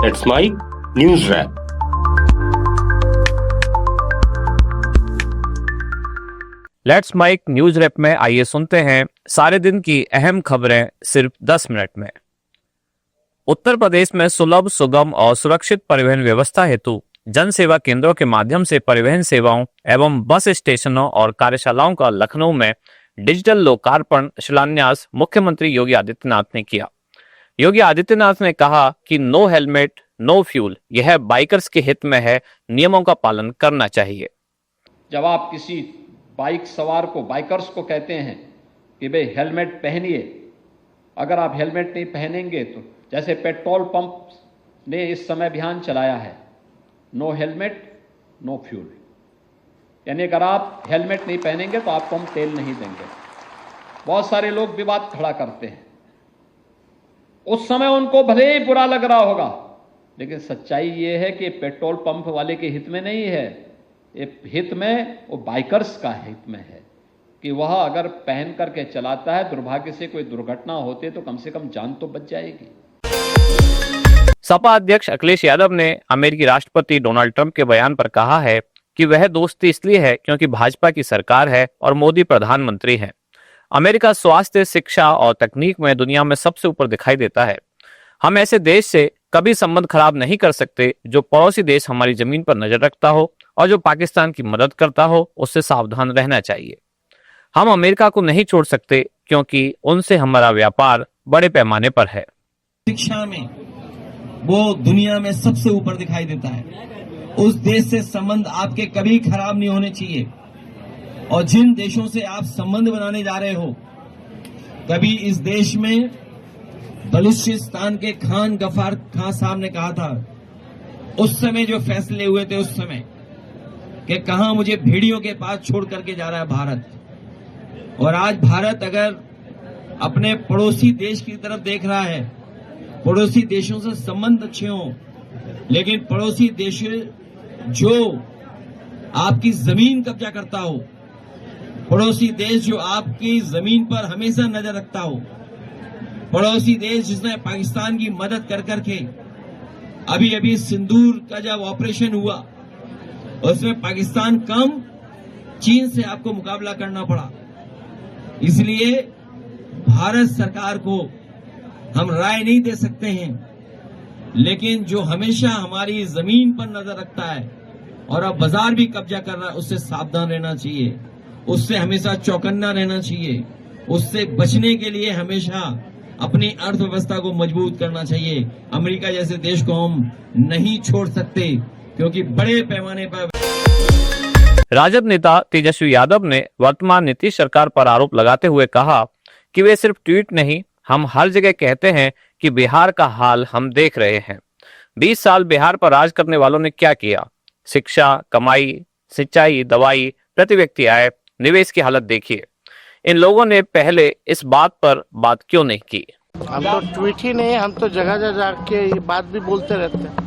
Let's Mike News Wrap. Let's Mike news wrap में आइए सुनते हैं सारे दिन की अहम खबरें सिर्फ 10 मिनट में। उत्तर प्रदेश में सुलभ, सुगम और सुरक्षित परिवहन व्यवस्था हेतु जन सेवा केंद्रों के माध्यम से परिवहन सेवाओं एवं बस स्टेशनों और कार्यशालाओं का लखनऊ में डिजिटल लोकार्पण शिलान्यास मुख्यमंत्री योगी आदित्यनाथ ने किया। योगी आदित्यनाथ ने कहा कि नो हेलमेट नो फ्यूल यह बाइकर्स के हित में है, नियमों का पालन करना चाहिए। जब आप किसी बाइक सवार को, बाइकर्स को कहते हैं कि भाई हेलमेट पहनिए, अगर आप हेलमेट नहीं पहनेंगे तो जैसे पेट्रोल पंप ने इस समय अभियान चलाया है, नो हेलमेट नो फ्यूल, यानी अगर आप हेलमेट नहीं पहनेंगे तो आपको हम तेल नहीं देंगे। बहुत सारे लोग विवाद खड़ा करते हैं, उस समय उनको भले ही बुरा लग रहा होगा, लेकिन सच्चाई ये है कि पेट्रोल पंप वाले के हित में नहीं है, ये हित में वो बाइकर्स का हित में है कि वह अगर पहन करके चलाता है, दुर्भाग्य से कोई दुर्घटना होती है तो कम से कम जान तो बच जाएगी। सपा अध्यक्ष अखिलेश यादव ने अमेरिकी राष्ट्रपति डोनाल्ड ट्रंप के बयान पर कहा है कि वह दोस्ती इसलिए है क्योंकि भाजपा की सरकार है और मोदी प्रधानमंत्री हैं। अमेरिका स्वास्थ्य, शिक्षा और तकनीक में दुनिया में सबसे ऊपर दिखाई देता है। हम ऐसे देश से कभी संबंध खराब नहीं कर सकते जो पड़ोसी देश हमारी जमीन पर नजर रखता हो, और जो पाकिस्तान की मदद करता हो उससे सावधान रहना चाहिए। हम अमेरिका को नहीं छोड़ सकते क्योंकि उनसे हमारा व्यापार बड़े पैमाने पर है। शिक्षा में वो दुनिया में सबसे ऊपर दिखाई देता है। उस देश से संबंध आपके कभी खराब नहीं होने चाहिए, और जिन देशों से आप संबंध बनाने जा रहे हो, कभी इस देश में बलूचिस्तान के खान गफार खान साहब ने कहा था, उस समय जो फैसले हुए थे उस समय, कि कहां मुझे भेड़ियों के पास छोड़ करके जा रहा है भारत। और आज भारत अगर अपने पड़ोसी देश की तरफ देख रहा है, पड़ोसी देशों से संबंध अच्छे हों, लेकिन पड़ोसी देश जो आपकी जमीन कब्जा करता हो, पड़ोसी देश जो आपकी जमीन पर हमेशा नजर रखता हो, पड़ोसी देश जिसने पाकिस्तान की मदद कर करके अभी अभी सिंदूर का जब ऑपरेशन हुआ उसमें पाकिस्तान कम, चीन से आपको मुकाबला करना पड़ा। इसलिए भारत सरकार को हम राय नहीं दे सकते हैं, लेकिन जो हमेशा हमारी जमीन पर नजर रखता है और अब बाजार भी कब्जा कर रहा है, उससे सावधान रहना चाहिए, उससे हमेशा चौकन्ना रहना चाहिए। उससे बचने के लिए हमेशा अपनी अर्थव्यवस्था को मजबूत करना चाहिए। अमेरिका जैसे देश को हम नहीं छोड़ सकते, क्योंकि बड़े पैमाने पर। राजद नेता तेजस्वी यादव ने वर्तमान नीतीश सरकार पर आरोप लगाते हुए कहा कि वे सिर्फ ट्वीट नहीं, हम हर जगह कहते हैं कि बिहार का हाल हम देख रहे हैं। 20 साल बिहार पर राज करने वालों ने क्या किया? शिक्षा, कमाई, सिंचाई, दवाई, प्रति व्यक्ति आय, निवेश की हालत देखिए। इन लोगों ने पहले इस बात पर बात क्यों नहीं की? हम तो ट्वीट ही नहीं, हम तो जगह जगह जाके ये बात भी बोलते रहते हैं।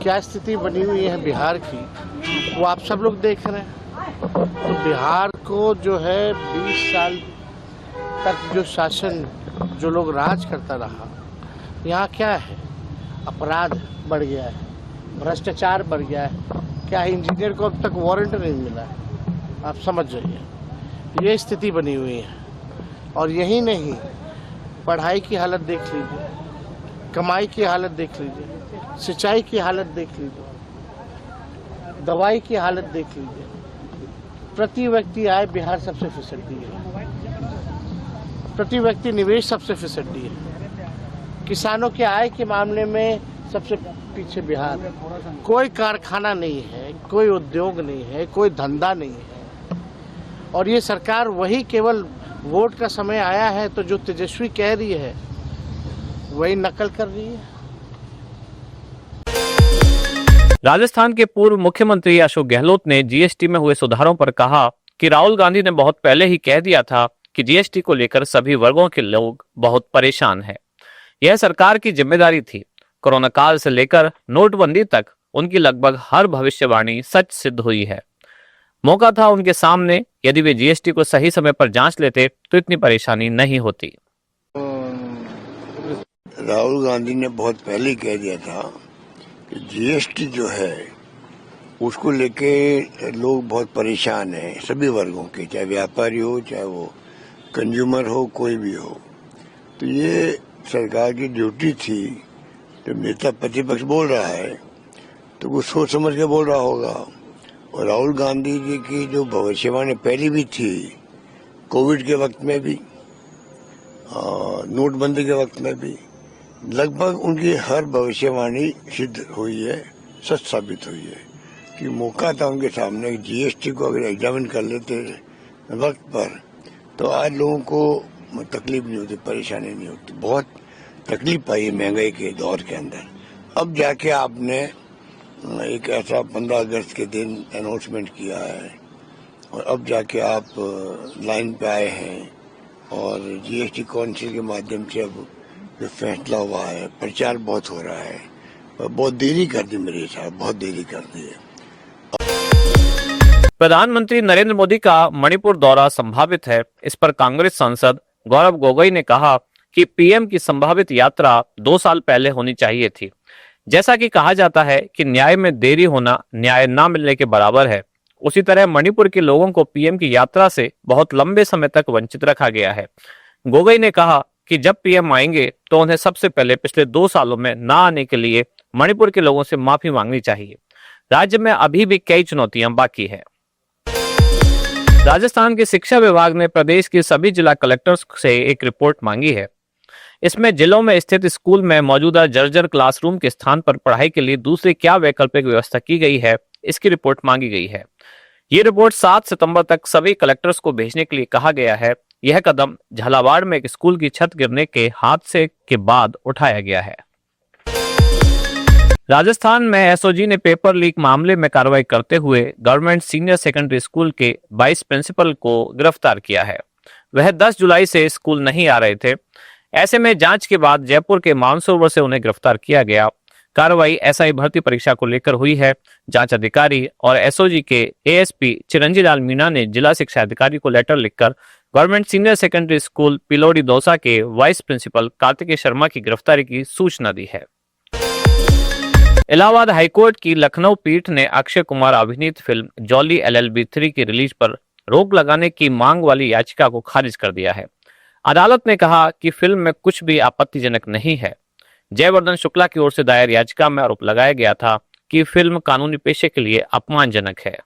क्या स्थिति बनी हुई है बिहार की, वो आप सब लोग देख रहे हैं। तो बिहार को जो है 20 साल तक जो शासन, जो लोग राज करता रहा, यहाँ क्या है? अपराध बढ़ गया है, भ्रष्टाचार बढ़ गया है। क्या है, इंजीनियर को अब तक वारंट नहीं मिला है, आप समझ जाइए। ये स्थिति बनी हुई है। और यही नहीं, पढ़ाई की हालत देख लीजिए, कमाई की हालत देख लीजिए, सिंचाई की हालत देख लीजिए, दवाई की हालत देख लीजिए। प्रति व्यक्ति आय बिहार सबसे फिसड्डी है, प्रति व्यक्ति निवेश सबसे फिसड्डी है, किसानों के आय के मामले में सबसे पीछे बिहार। कोई कारखाना नहीं है, कोई उद्योग नहीं है, कोई धंधा नहीं है। और ये सरकार वही केवल वोट का समय आया है तो जो तेजस्वी कह रही है वही नकल कर रही है। राजस्थान के पूर्व मुख्यमंत्री अशोक गहलोत ने जीएसटी में हुए सुधारों पर कहा कि राहुल गांधी ने बहुत पहले ही कह दिया था कि जीएसटी को लेकर सभी वर्गों के लोग बहुत परेशान हैं। यह सरकार की जिम्मेदारी थी। कोरोना काल से लेकर नोटबंदी तक उनकी लगभग हर भविष्यवाणी सच सिद्ध हुई है। मौका था उनके सामने, यदि वे जीएसटी को सही समय पर जांच लेते तो इतनी परेशानी नहीं होती। राहुल गांधी ने बहुत पहले कह दिया था कि जीएसटी जो है उसको लेके लोग बहुत परेशान हैं, सभी वर्गों के, चाहे व्यापारी हो, चाहे वो कंज्यूमर हो, कोई भी हो। तो ये सरकार की ड्यूटी थी। जब नेता प्रतिपक्ष बोल रहा है तो वो सोच समझ के बोल रहा होगा। और राहुल गांधी जी की जो भविष्यवाणी पहले भी थी, कोविड के वक्त में भी, नोटबंदी के वक्त में भी, लगभग उनकी हर भविष्यवाणी सिद्ध हुई है, सच साबित हुई है। कि मौका था उनके सामने, जीएसटी को अगर एग्जामिन कर लेते वक्त पर तो आज लोगों को तकलीफ नहीं होती, परेशानी नहीं होती। बहुत तकलीफ आई महंगाई के दौर के अंदर। अब जाके आपने एक ऐसा 15 अगस्त के दिन अनाउंसमेंट किया है और अब जाके आप लाइन पे आए हैं और जीएसटी काउंसिल के माध्यम से अब जो फैसला हुआ है, प्रचार बहुत हो रहा है। बहुत देरी कर दी मेरे हिसाब, बहुत देरी कर दी है। प्रधानमंत्री नरेंद्र मोदी का मणिपुर दौरा संभावित है। इस पर कांग्रेस सांसद गौरव गोगोई ने कहा कि पीएम की संभावित यात्रा 2 साल पहले होनी चाहिए थी। जैसा कि कहा जाता है कि न्याय में देरी होना न्याय न मिलने के बराबर है, उसी तरह मणिपुर के लोगों को पीएम की यात्रा से बहुत लंबे समय तक वंचित रखा गया है। गोगोई ने कहा कि जब पीएम आएंगे तो उन्हें सबसे पहले पिछले 2 सालों में न आने के लिए मणिपुर के लोगों से माफी मांगनी चाहिए। राज्य में अभी भी कई चुनौतियां बाकी है। राजस्थान के शिक्षा विभाग ने प्रदेश के सभी जिला कलेक्टर्स से एक रिपोर्ट मांगी है। इसमें जिलों में स्थित स्कूल में मौजूदा जर्जर क्लासरूम के स्थान पर पढ़ाई के लिए दूसरी क्या वैकल्पिक व्यवस्था की गई है, इसकी रिपोर्ट मांगी गई है। ये रिपोर्ट 7 सितंबर तक सभी कलेक्टर्स को भेजने के लिए कहा गया है। यह कदम झालावाड़ में एक स्कूल की छत गिरने के हादसे के बाद उठाया गया है। राजस्थान में एसओजी ने पेपर लीक मामले में कार्रवाई करते हुए गवर्नमेंट सीनियर सेकेंडरी स्कूल के 22 प्रिंसिपल को गिरफ्तार किया है। वह 10 जुलाई से स्कूल नहीं आ रहे थे। ऐसे में जांच के बाद जयपुर के मानसरोवर से उन्हें गिरफ्तार किया गया। कार्रवाई एसआई भर्ती परीक्षा को लेकर हुई है। जांच अधिकारी और एसओजी के एएसपी चिरंजीव लाल मीणा ने जिला शिक्षा अधिकारी को लेटर लिखकर government senior secondary school Pilodi Dausa के वाइस प्रिंसिपल कार्तिकेय शर्मा की गिरफ्तारी की सूचना दी है। इलाहाबाद हाईकोर्ट की लखनऊ पीठ ने अक्षय कुमार अभिनीत फिल्म जॉली LLB 3 की रिलीज पर रोक लगाने की मांग वाली याचिका को खारिज कर दिया है। अदालत ने कहा कि फिल्म में कुछ भी आपत्तिजनक नहीं है। जयवर्धन शुक्ला की ओर से दायर याचिका में आरोप लगाया गया था कि फिल्म कानूनी पेशे के लिए अपमानजनक है।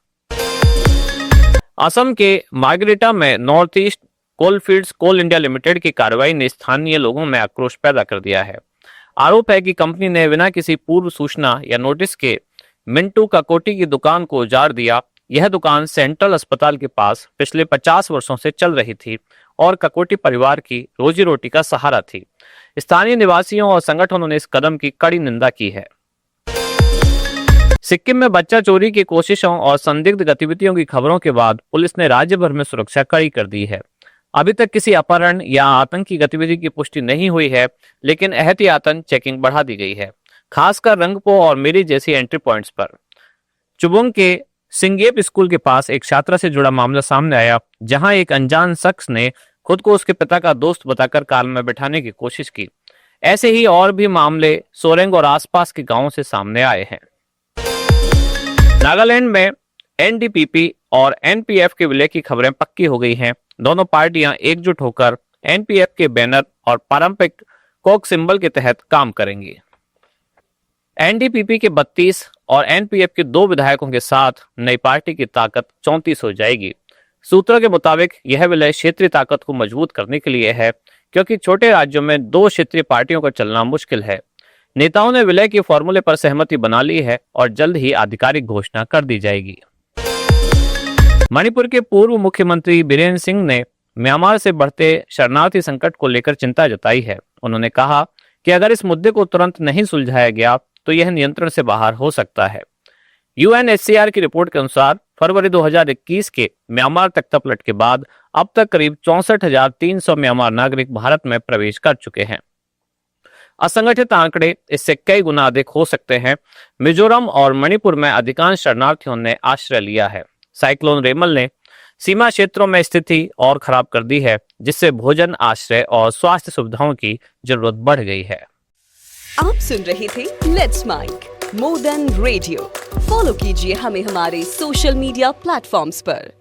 असम के मार्गरेटा में नॉर्थ ईस्ट कोलफील्ड्स कोल इंडिया लिमिटेड की कार्रवाई ने स्थानीय लोगों में आक्रोश पैदा कर दिया है। आरोप है कि कंपनी ने बिना किसी पूर्व सूचना या नोटिस के मिंटू काकोटी की दुकान को उजाड़ दिया। यह दुकान सेंट्रल अस्पताल के पास पिछले 50 वर्षों से चल रही थी और काकोटी परिवार की रोजी रोटी का सहारा थी। स्थानीय निवासियों और संगठनों ने इस कदम की कड़ी निंदा की है। सिक्किम में बच्चा चोरी की कोशिशों और संदिग्ध गतिविधियों की खबरों के बाद पुलिस ने राज्य भर में सुरक्षा कड़ी कर दी है। अभी तक किसी अपहरण या आतंकी गतिविधि की पुष्टि नहीं हुई है, लेकिन एहतियातन चेकिंग बढ़ा दी गई है, खासकर रंगपो और मेरी जैसी एंट्री पॉइंट्स पर। चुबुंग के सिंगेप स्कूल के पास एक छात्रा से जुड़ा मामला सामने आया, जहां एक अनजान शख्स ने खुद को उसके पिता का दोस्त बताकर कार में बैठाने की कोशिश की। ऐसे ही और भी मामले सोरेंग और आसपास के गांवों से सामने आए हैं। नागालैंड में एनडीपीपी और एनपीएफ के विलय की खबरें पक्की हो गई हैं। दोनों पार्टियां एकजुट होकर एनपीएफ के बैनर और पारंपरिक कोक सिंबल के तहत काम करेंगी। एनडीपीपी के 32 और एनपीएफ के 2 विधायकों के साथ नई पार्टी की ताकत 34 हो जाएगी। सूत्रों के मुताबिक यह विलय क्षेत्रीय ताकत को मजबूत करने के लिए है, क्योंकि छोटे राज्यों में 2 क्षेत्रीय पार्टियों का चलना मुश्किल है। नेताओं ने विलय के फॉर्मूले पर सहमति बना ली है और जल्द ही आधिकारिक घोषणा कर दी जाएगी। मणिपुर के पूर्व मुख्यमंत्री बीरेन सिंह ने म्यांमार से बढ़ते शरणार्थी संकट को लेकर चिंता जताई है। उन्होंने कहा कि अगर इस मुद्दे को तुरंत नहीं सुलझाया गया तो यह नियंत्रण से बाहर हो सकता है। यूएनएचसीआर की रिपोर्ट के अनुसार फरवरी 2021 के म्यांमार तख्तापलट के बाद अब तक करीब 64,300 म्यांमार नागरिक भारत में प्रवेश कर चुके हैं। असंगठित आंकड़े इससे कई गुना अधिक हो सकते हैं। मिजोरम और मणिपुर में अधिकांश शरणार्थियों ने आश्रय लिया है। साइक्लोन रेमल ने सीमा क्षेत्रों में स्थिति और खराब कर दी है, जिससे भोजन, आश्रय और स्वास्थ्य सुविधाओं की जरूरत बढ़ गई है। आप सुन रहे थे let's Mike, more than radio. Follow कीजिए हमें हमारे सोशल मीडिया प्लेटफॉर्म्स पर।